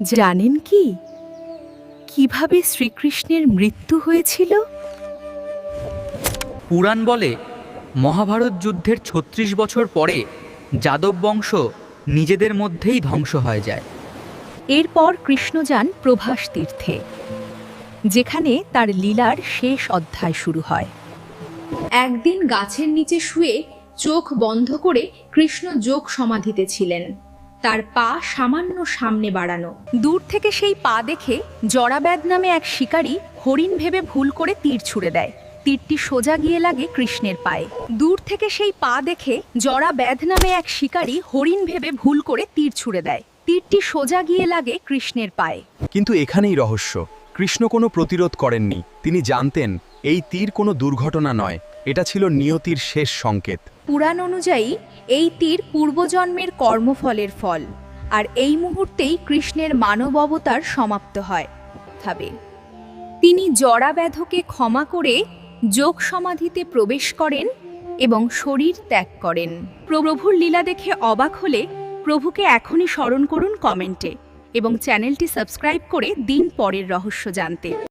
জানেন কি কিভাবে শ্রীকৃষ্ণের মৃত্যু হয়েছিল? পুরাণ বলে মহাভারত যুদ্ধের ৩৬ বছর পরে যাদব বংশ নিজেদের মধ্যেই ধ্বংস হয়ে যায়। এরপর কৃষ্ণ যান প্রভাস তীর্থে, যেখানে তার লীলার শেষ অধ্যায় শুরু হয়। একদিন গাছের নিচে শুয়ে চোখ বন্ধ করে কৃষ্ণ যোগ সমাধিতে ছিলেন, তার পা সামান্য সামনে বাড়ানো। দূর থেকে সেই পা দেখে জরাব্যাধ নামে এক শিকারী হরিণ ভেবে ভুল করে তীর ছুঁড়ে দেয়। তীরটি সোজা গিয়ে লাগে কৃষ্ণের পায়ে। দূর থেকে সেই পা দেখে জরাব্যাধ নামে এক শিকারী হরিণ ভেবে ভুল করে তীর ছুঁড়ে দেয়। তীরটি সোজা গিয়ে লাগে কৃষ্ণের পায়ে। কিন্তু এখানেই রহস্য। কৃষ্ণ কোনো প্রতিরোধ করেননি। তিনি জানতেন এই তীর কোনো দুর্ঘটনা নয়, এটা ছিল নিয়তির শেষ সংকেত। পুরাণ অনুযায়ী এই তীর পূর্বজন্মের কর্মফলের ফল, আর এই মুহূর্তেই কৃষ্ণের মানব অবতার সমাপ্ত হয়। তিনি জরাব্যাধকে ক্ষমা করে যোগ সমাধিতে প্রবেশ করেন এবং শরীর ত্যাগ করেন। প্রভুর লীলা দেখে অবাক হলে প্রভুকে এখনই স্মরণ করুন কমেন্টে, এবং চ্যানেলটি সাবস্ক্রাইব করে দিন পরের রহস্য জানতে।